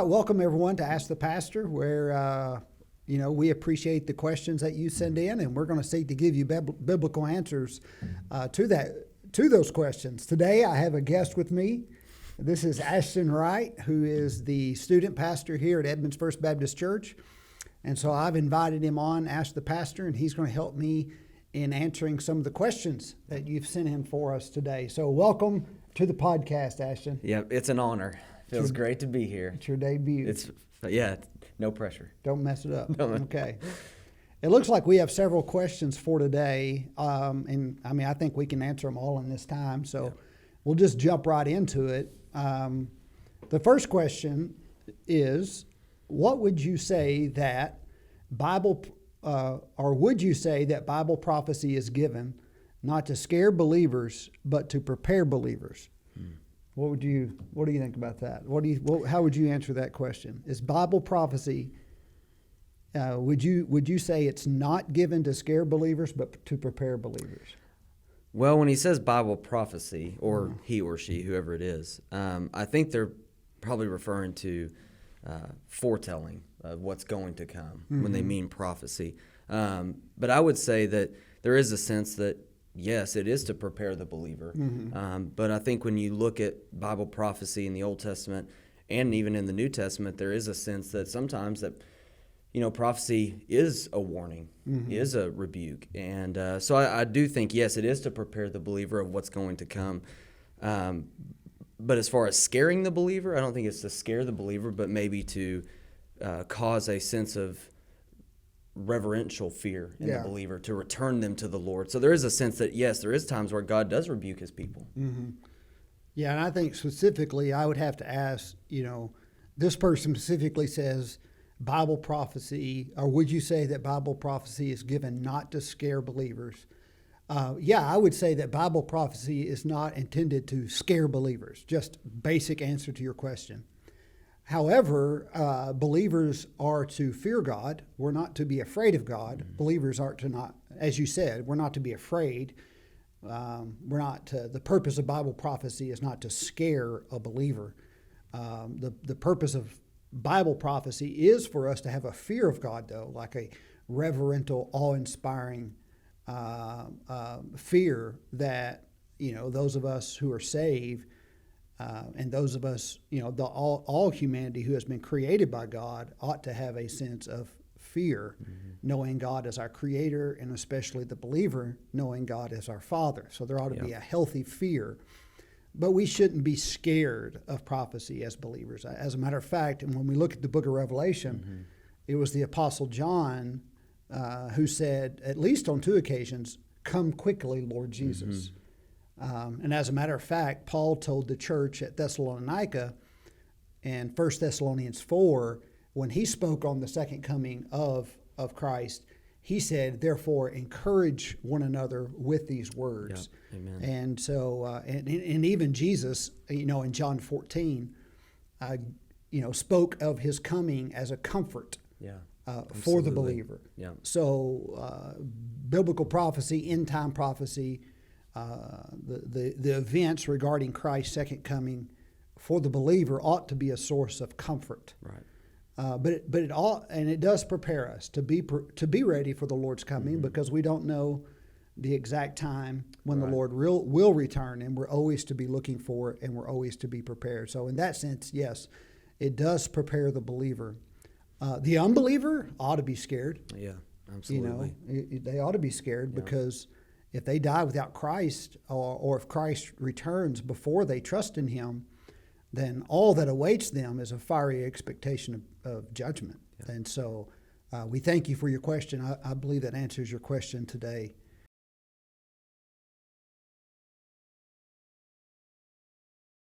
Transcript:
right, welcome everyone to Ask the Pastor, where we appreciate the questions that you send in, and we're going to seek to give you biblical answers to those questions. Today, I have a guest with me. This is Ashton Wright, who is the student pastor here at Edmonds First Baptist Church, and so I've invited him on Ask the Pastor, and he's going to help me in answering some of the questions that you've sent in for us today. So, welcome to the podcast, Ashton. Yeah, it's an honor. Feels great to be here. It's your debut. No pressure. Don't mess it up. Okay. It looks like we have several questions for today, and I think we can answer them all in this time, so we'll just jump right into it. The first question is, what would you say that would you say that Bible prophecy is given not to scare believers, but to prepare believers? What do you think about that? How would you answer that question? Is Bible prophecy, would you say it's not given to scare believers, but to prepare believers? Well, when he says Bible prophecy, or he or she, whoever it is, I think they're probably referring to foretelling of what's going to come when they mean prophecy. But I would say that there is a sense that yes, it is to prepare the believer. But I think when you look at Bible prophecy in the Old Testament and even in the New Testament, there is a sense that sometimes that, prophecy is a warning, is a rebuke. And so I do think, yes, it is to prepare the believer of what's going to come. But as far as scaring the believer, I don't think it's to scare the believer, but maybe to cause a sense of reverential fear in the believer, to return them to the Lord. So there is a sense that, yes, there is times where God does rebuke his people. Yeah, and I think specifically I would have to ask, this person specifically says Bible prophecy, or would you say that Bible prophecy is given not to scare believers? I would say that Bible prophecy is not intended to scare believers, just basic answer to your question. However, believers are to fear God. We're not to be afraid of God. Believers are to not, as you said, we're not to be afraid. The purpose of Bible prophecy is not to scare a believer. The purpose of Bible prophecy is for us to have a fear of God, though, like a reverential, awe-inspiring fear that, those of us who are saved and those of us, all humanity who has been created by God ought to have a sense of fear, knowing God as our creator, and especially the believer knowing God as our Father. So there ought to be a healthy fear. But we shouldn't be scared of prophecy as believers. As a matter of fact, and when we look at the book of Revelation, it was the Apostle John who said, at least on 2 occasions, "Come quickly, Lord Jesus." And as a matter of fact, Paul told the church at Thessalonica in 1 Thessalonians 4, when he spoke on the second coming of Christ, he said, therefore, encourage one another with these words. Yep. Amen. And so, and even Jesus, in John 14, spoke of his coming as a comfort for the believer. Yeah. So, biblical prophecy, end time prophecy, the events regarding Christ's second coming for the believer ought to be a source of comfort. Right. But it does prepare us to be ready for the Lord's coming, because we don't know the exact time when the Lord will return, and we're always to be looking for it, and we're always to be prepared. So in that sense, yes, it does prepare the believer. The unbeliever ought to be scared. Yeah, absolutely. They ought to be scared because if they die without Christ, or if Christ returns before they trust in him, then all that awaits them is a fiery expectation of judgment. Yeah. And so we thank you for your question. I believe that answers your question today.